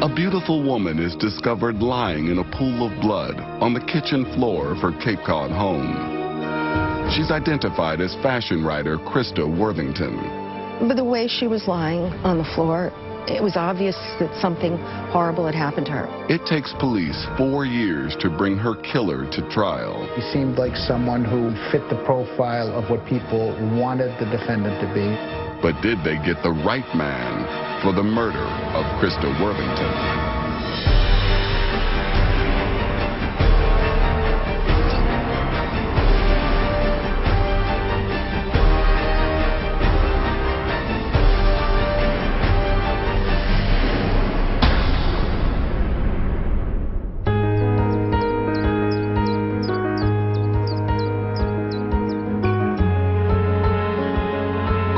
A beautiful woman is discovered lying in a pool of blood on the kitchen floor of her Cape Cod home. She's identified as fashion writer Krista Worthington. But the way she was lying on the floor, it was obvious that something horrible had happened to her. It takes police 4 years to bring her killer to trial. He seemed like someone who fit the profile of what people wanted the defendant to be. But did they get the right man for the murder of Krista Worthington?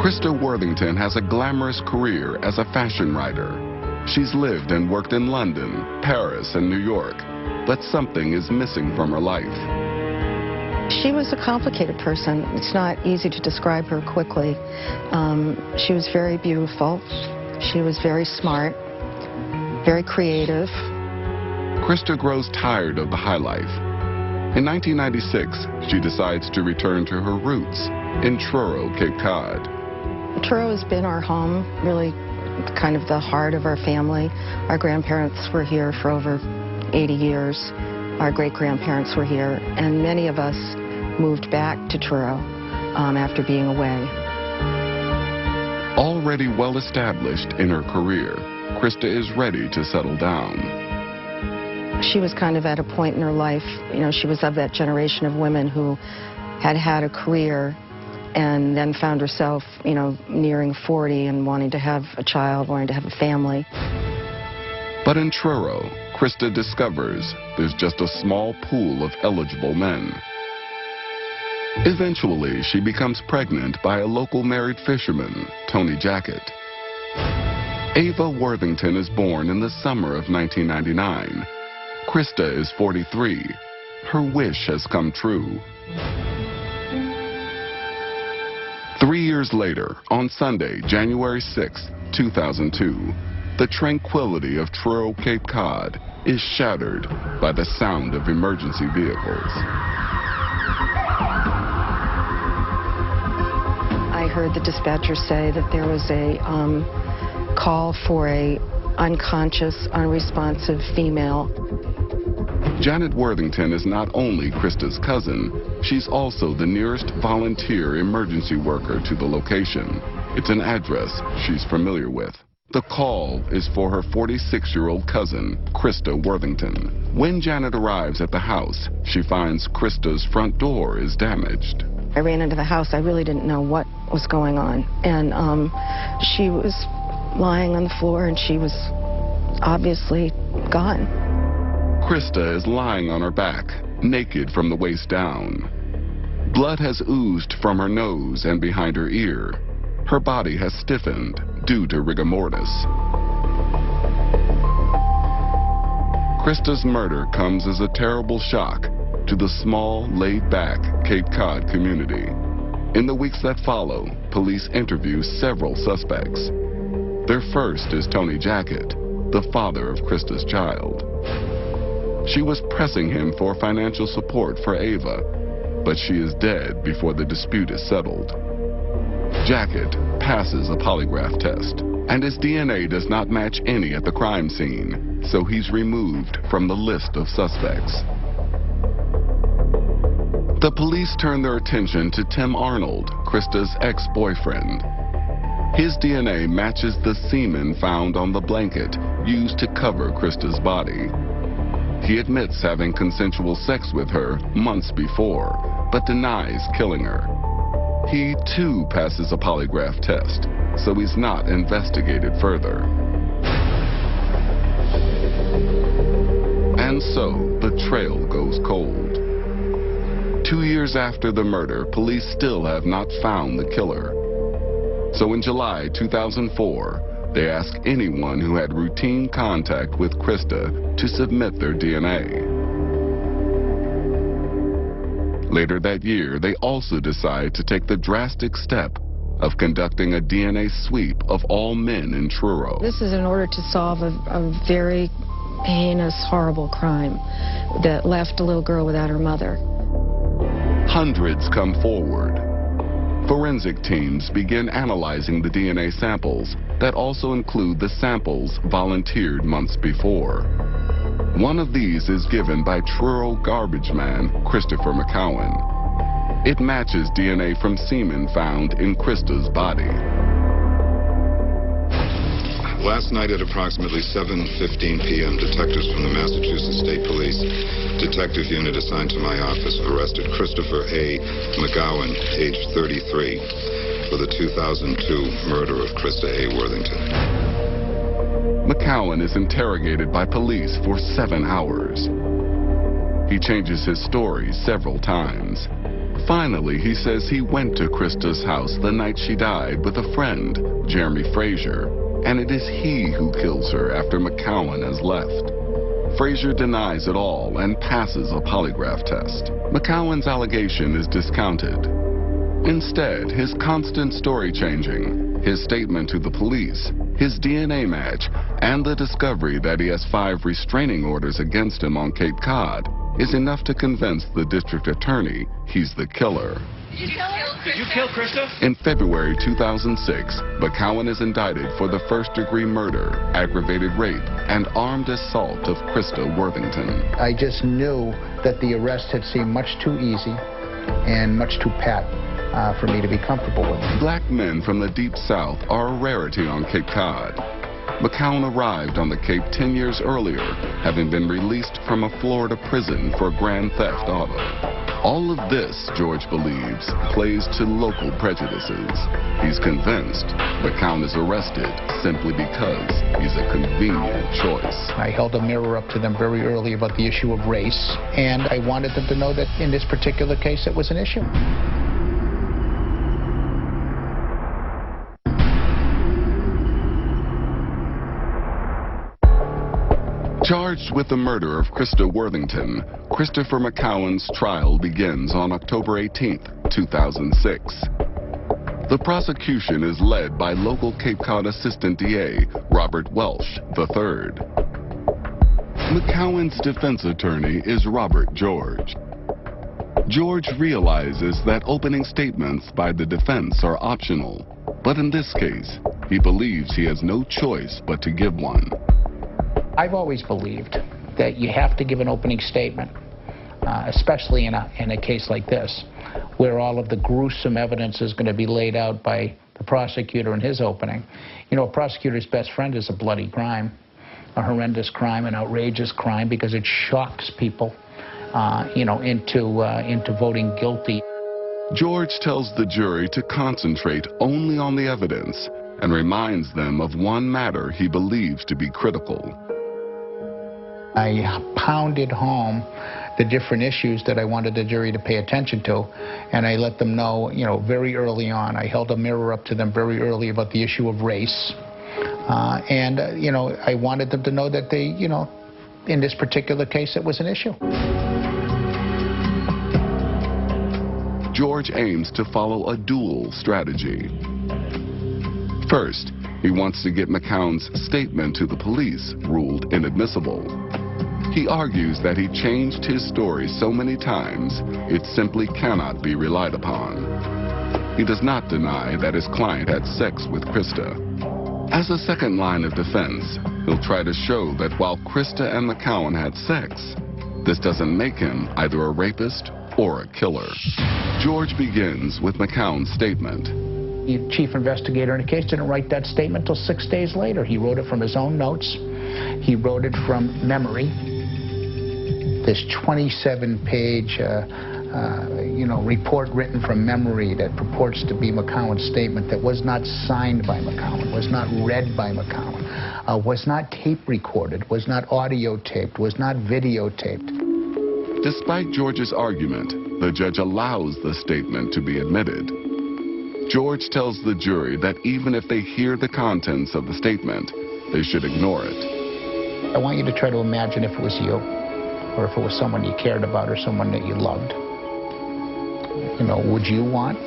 Krista Worthington has a glamorous career as a fashion writer. She's lived and worked in London, Paris, and New York, but something is missing from her life. She was a complicated person. It's not easy to describe her quickly. She was very beautiful. She was very smart, very creative. Krista grows tired of the high life. In 1996, she decides to return to her roots in Truro, Cape Cod. Truro has been our home, really kind of the heart of our family. Our grandparents were here for over 80 years. Our great-grandparents were here, and many of us moved back to Truro after being away. Already well established in her career, Krista is ready to settle down. She was kind of at a point in her life, you know, she was of that generation of women who had had a career and then found herself, you know, nearing 40 and wanting to have a child, wanting to have a family. But in Truro, Krista discovers there's just a small pool of eligible men. Eventually, she becomes pregnant by a local married fisherman, Tony Jackett. Ava Worthington is born in the summer of 1999. Krista is 43. Her wish has come true. 3 years later, on Sunday, January 6, 2002, the tranquility of Truro, Cape Cod is shattered by the sound of emergency vehicles. I heard the dispatcher say that there was a call for a unconscious, unresponsive female. Janet Worthington is not only Krista's cousin, she's also the nearest volunteer emergency worker to the location. It's an address she's familiar with. The call is for her 46-year-old cousin, Krista Worthington. When Janet arrives at the house, she finds Krista's front door is damaged. I ran into the house. I really didn't know what was going on. And she was lying on the floor and she was obviously gone. Krista is lying on her back, naked from the waist down. Blood has oozed from her nose and behind her ear. Her body has stiffened due to rigor mortis. Krista's murder comes as a terrible shock to the small, laid-back Cape Cod community. In the weeks that follow, police interview several suspects. Their first is Tony Jackett, the father of Krista's child. She was pressing him for financial support for Ava, but she is dead before the dispute is settled. Jackett passes a polygraph test, and his DNA does not match any at the crime scene, so he's removed from the list of suspects. The police turn their attention to Tim Arnold, Krista's ex-boyfriend. His DNA matches the semen found on the blanket used to cover Krista's body. He admits having consensual sex with her months before, but denies killing her. He, too, passes a polygraph test, so he's not investigated further. And so, the trail goes cold. 2 years after the murder, police still have not found the killer. So in July 2004, they ask anyone who had routine contact with Krista to submit their DNA. Later that year, they also decide to take the drastic step of conducting a DNA sweep of all men in Truro. This is in order to solve a very heinous, horrible crime that left a little girl without her mother. Hundreds come forward. Forensic teams begin analyzing the DNA samples that also include the samples volunteered months before. One of these is given by Truro garbage man Christopher McCowan. It matches DNA from semen found in Krista's body. Last night at approximately 7:15 p.m., detectives from the Massachusetts State Police Detective Unit assigned to my office arrested Christopher A. McGowan, age 33, for the 2002 murder of Krista A. Worthington. McCowan is interrogated by police for 7 hours. He changes his story several times. Finally, he says he went to Krista's house the night she died with a friend, Jeremy Frazier, and it is he who kills her after McCowan has left. Frazier denies it all and passes a polygraph test. McCowan's allegation is discounted. Instead, his constant story changing, his statement to the police, his DNA match, and the discovery that he has 5 restraining orders against him on Cape Cod is enough to convince the district attorney he's the killer. Did you kill Krista? In February 2006, McCowan is indicted for the first-degree murder, aggravated rape, and armed assault of Krista Worthington. I just knew that the arrest had seemed much too easy and much too pat for me to be comfortable with. Black men from the Deep South are a rarity on Cape Cod. McCowan arrived on the Cape 10 years earlier, having been released from a Florida prison for grand theft auto. All of this, George believes, plays to local prejudices. He's convinced McCowan is arrested simply because he's a convenient choice. I held a mirror up to them very early about the issue of race, and I wanted them to know that in this particular case it was an issue. Charged with the murder of Krista Worthington, Christopher McCowan's trial begins on October 18, 2006. The prosecution is led by local Cape Cod Assistant DA Robert Welsh III. McCowan's defense attorney is Robert George. George realizes that opening statements by the defense are optional, but in this case, he believes he has no choice but to give one. I've always believed that you have to give an opening statement, especially in a case like this, where all of the gruesome evidence is going to be laid out by the prosecutor in his opening. You know, a prosecutor's best friend is a bloody crime, a horrendous crime, an outrageous crime, because it shocks people, into voting guilty. George tells the jury to concentrate only on the evidence and reminds them of one matter he believes to be critical. I pounded home the different issues that I wanted the jury to pay attention to, and I let them know, very early on. I held a mirror up to them very early about the issue of race, I wanted them to know that they, in this particular case, it was an issue. George aims to follow a dual strategy. First, he wants to get McCowan's statement to the police ruled inadmissible. He argues that he changed his story so many times, it simply cannot be relied upon. He does not deny that his client had sex with Krista. As a second line of defense, he'll try to show that while Krista and McCowan had sex, this doesn't make him either a rapist or a killer. George begins with McCowan's statement. The chief investigator in the case didn't write that statement until 6 days later. He wrote it from his own notes. He wrote it from memory. This 27-page, report written from memory that purports to be McCowan's statement that was not signed by McCowan, was not read by McCowan, was not tape recorded, was not audio taped, was not videotaped. Despite George's argument, the judge allows the statement to be admitted. George tells the jury that even if they hear the contents of the statement, they should ignore it. I want you to try to imagine if it was you, or if it was someone you cared about or someone that you loved. Would you want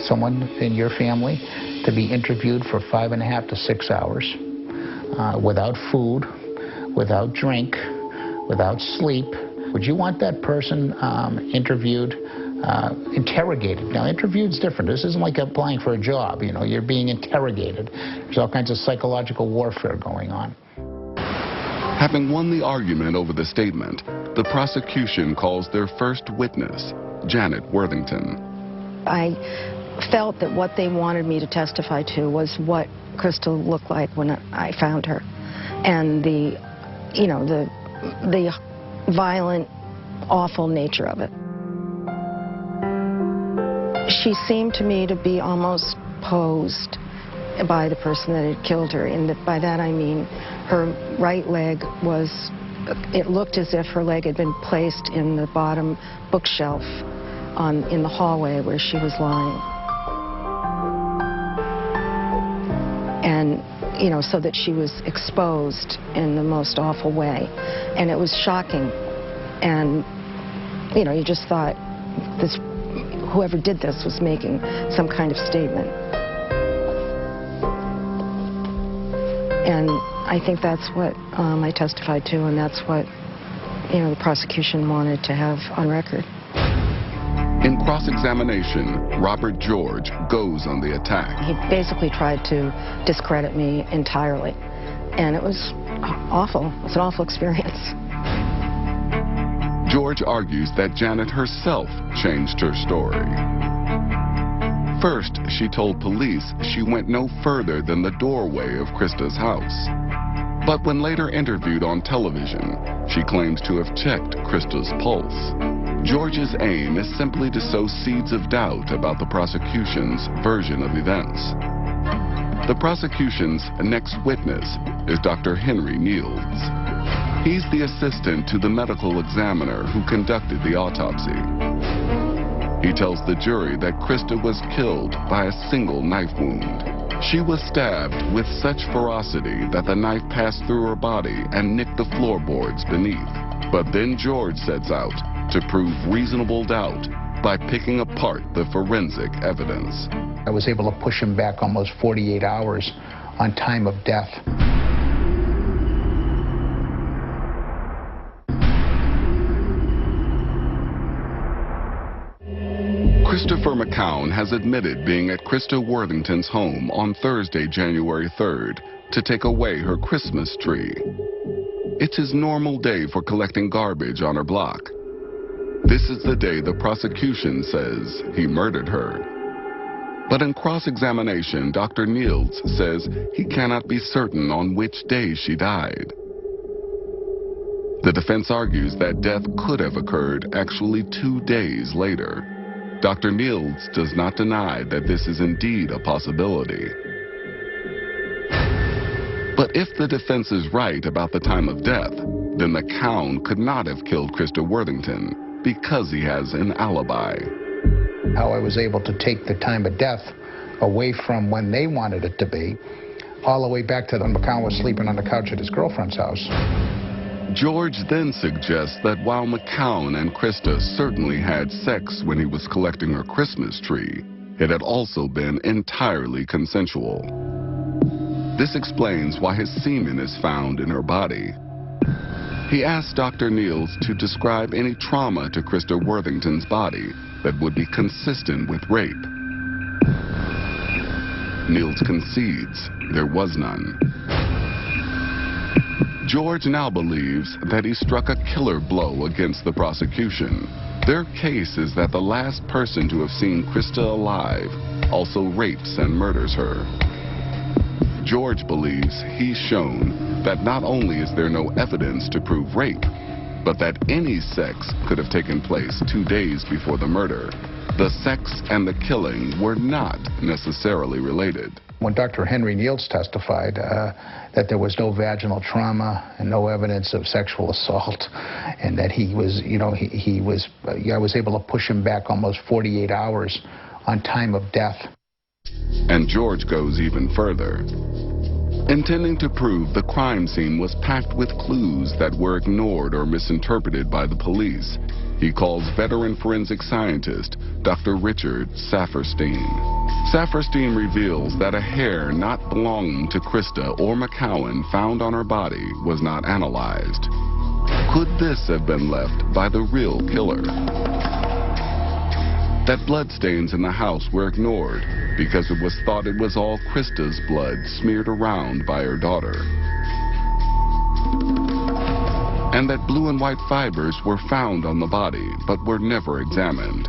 someone in your family to be interviewed for 5.5 to 6 hours without food, without drink, without sleep. Would you want that person interviewed, interrogated? Now, interviewed's different. This isn't like applying for a job. You know, you're being interrogated. There's all kinds of psychological warfare going on. Having won the argument over the statement, the prosecution calls their first witness, Janet Worthington. I felt that what they wanted me to testify to was what Krista looked like when I found her, and the violent, awful nature of it. She seemed to me to be almost posed by the person that had killed her, and by that I mean her right leg was, it looked as if her leg had been placed in the bottom bookshelf in the hallway where she was lying. And, you know, so that she was exposed in the most awful way. And it was shocking. And, you know, you just thought whoever did this was making some kind of statement. And I think that's what I testified to, and that's what, you know, the prosecution wanted to have on record. In cross-examination, Robert George goes on the attack. He basically tried to discredit me entirely, and it was awful. It was an awful experience. George argues that Janet herself changed her story. First, she told police she went no further than the doorway of Krista's house. But when later interviewed on television, she claims to have checked Krista's pulse. George's aim is simply to sow seeds of doubt about the prosecution's version of events. The prosecution's next witness is Dr. Henry Nields. He's the assistant to the medical examiner who conducted the autopsy. He tells the jury that Krista was killed by a single knife wound. She was stabbed with such ferocity that the knife passed through her body and nicked the floorboards beneath. But then George sets out to prove reasonable doubt by picking apart the forensic evidence. I was able to push him back almost 48 hours on time of death. Christopher McCown has admitted being at Krista Worthington's home on Thursday, January 3rd, to take away her Christmas tree. It's his normal day for collecting garbage on her block. This is the day the prosecution says he murdered her. But in cross-examination, Dr. Nields says he cannot be certain on which day she died. The defense argues that death could have occurred actually 2 days later. Dr. Nields does not deny that this is indeed a possibility. But if the defense is right about the time of death, then McCown could not have killed Krista Worthington because he has an alibi. How I was able to take the time of death away from when they wanted it to be, all the way back to when McCown was sleeping on the couch at his girlfriend's house. George then suggests that while McCown and Krista certainly had sex when he was collecting her Christmas tree, it had also been entirely consensual. This explains why his semen is found in her body. He asked Dr. Nields to describe any trauma to Krista Worthington's body that would be consistent with rape. Nields concedes there was none. George now believes that he struck a killer blow against the prosecution. Their case is that the last person to have seen Krista alive also rapes and murders her. George believes he's shown that not only is there no evidence to prove rape, but that any sex could have taken place 2 days before the murder. The sex and the killing were not necessarily related. When Dr. Henry Nields testified that there was no vaginal trauma and no evidence of sexual assault, and that he was, I was able to push him back almost 48 hours on time of death. And George goes even further. Intending to prove the crime scene was packed with clues that were ignored or misinterpreted by the police, he calls veteran forensic scientist Dr. Richard Saferstein. Saferstein reveals that a hair not belonging to Krista or McCowan found on her body was not analyzed. Could this have been left by the real killer? That bloodstains in the house were ignored because it was thought it was all Krista's blood smeared around by her daughter. And that blue and white fibers were found on the body but were never examined.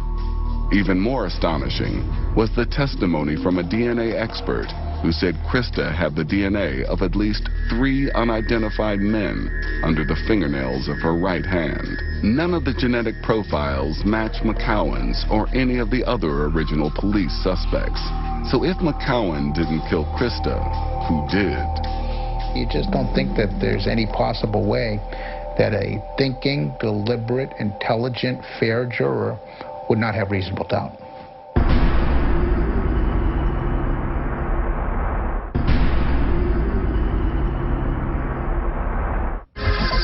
Even more astonishing was the testimony from a DNA expert who said Krista had the DNA of at least 3 unidentified men under the fingernails of her right hand. None of the genetic profiles match McCowan's or any of the other original police suspects. So if McCowan didn't kill Krista, who did? You just don't think that there's any possible way that a thinking, deliberate, intelligent, fair juror would not have reasonable doubt.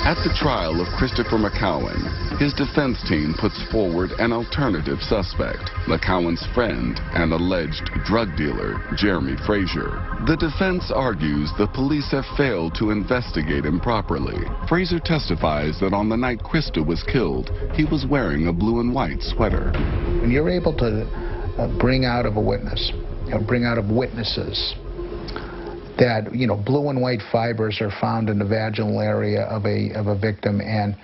At the trial of Christopher McCowan, his defense team puts forward an alternative suspect, McCowan's friend and alleged drug dealer, Jeremy Frazier. The defense argues the police have failed to investigate him properly. Frazier testifies that on the night Krista was killed, he was wearing a blue and white sweater. When you're able to bring out of a witness, bring out of witnesses, that, blue and white fibers are found in the vaginal area of a victim, and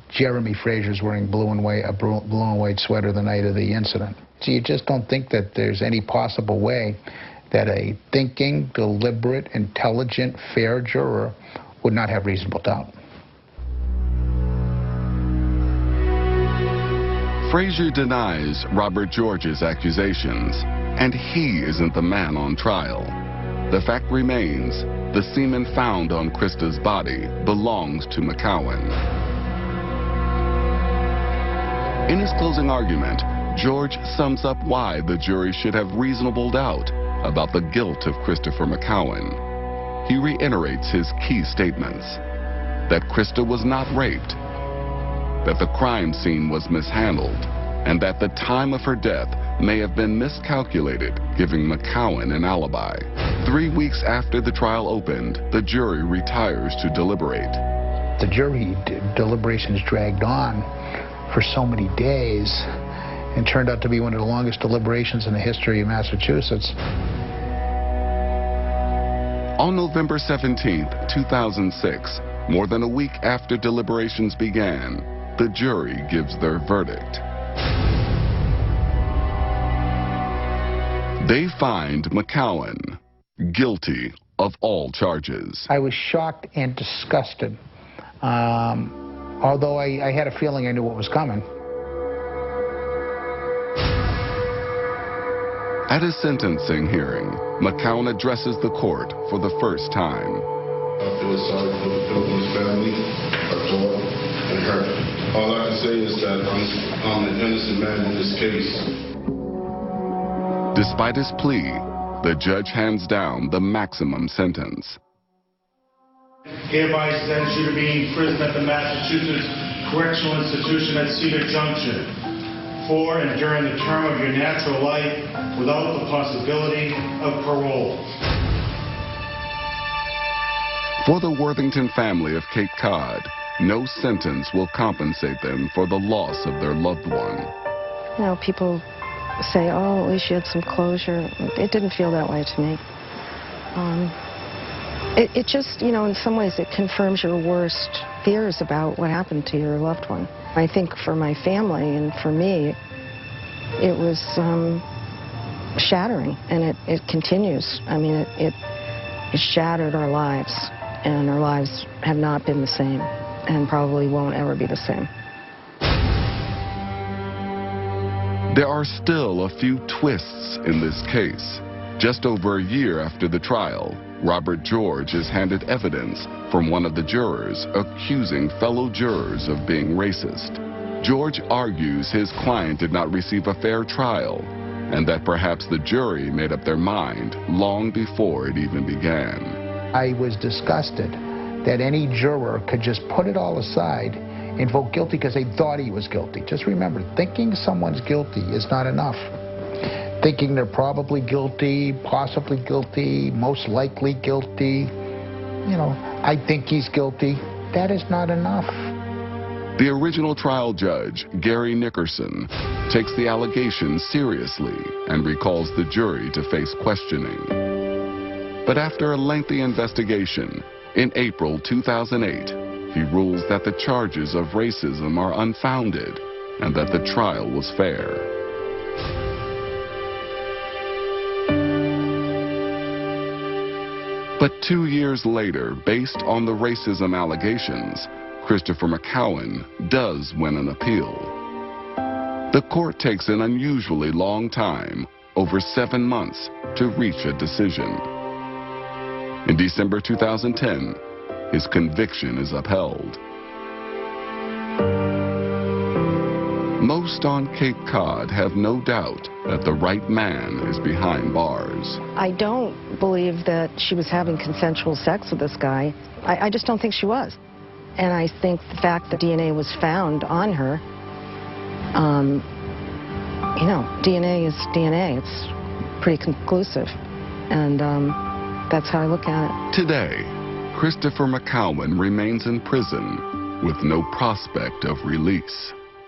Jeremy Frazier's wearing a blue and white sweater the night of the incident. So you just don't think that there's any possible way that a thinking, deliberate, intelligent, fair juror would not have reasonable doubt. Frazier denies Robert George's accusations, and he isn't the man on trial. The fact remains, the semen found on Krista's body belongs to McCowan. In his closing argument, George sums up why the jury should have reasonable doubt about the guilt of Christopher McCowan. He reiterates his key statements: that Krista was not raped, that the crime scene was mishandled, and that the time of her death may have been miscalculated, giving McCowan an alibi. 3 weeks after the trial opened, the jury retires to deliberate. The jury deliberations dragged on for so many days and turned out to be one of the longest deliberations in the history of Massachusetts. On November 17, 2006, more than a week after deliberations began, the jury gives their verdict. They find McCowan guilty of all charges. I was shocked and disgusted, although I had a feeling I knew what was coming. At his sentencing hearing, McCowan addresses the court for the first time. I feel sorry for the Pilgrim's family, her daughter, and her. All I can say is that I'm an innocent man in this case. Despite his plea, the judge hands down the maximum sentence. Hereby sentence you to be imprisoned at the Massachusetts Correctional Institution at Cedar Junction for and during the term of your natural life without the possibility of parole. For the Worthington family of Cape Cod, no sentence will compensate them for the loss of their loved one. People say, oh, at least you had some closure. It didn't feel that way to me. It just, in some ways, it confirms your worst fears about what happened to your loved one. I think for my family and for me, it was shattering, and it continues. I mean, it shattered our lives, and our lives have not been the same, and probably won't ever be the same. There are still a few twists in this case. Just over a year after the trial, Robert George is handed evidence from one of the jurors accusing fellow jurors of being racist. George argues his client did not receive a fair trial, and that perhaps the jury made up their mind long before it even began. I was disgusted that any juror could just put it all aside invoke guilty because they thought he was guilty. Just remember, thinking someone's guilty is not enough. Thinking they're probably guilty, possibly guilty, most likely guilty, you know, I think he's guilty, that is not enough. The original trial judge, Gary Nickerson, takes the allegations seriously and recalls the jury to face questioning. But after a lengthy investigation, in April 2008, he rules that the charges of racism are unfounded and that the trial was fair. But 2 years later, based on the racism allegations, Christopher McCowan does win an appeal. The court takes an unusually long time, over 7 months, to reach a decision. In December 2010, his conviction is upheld. Most on Cape Cod have no doubt that the right man is behind bars. I don't believe that she was having consensual sex with this guy. I just don't think she was. And I think the fact that DNA was found on her, you know, DNA is DNA. It's pretty conclusive. And that's how I look at it. Today, Christopher McCowan remains in prison with no prospect of release.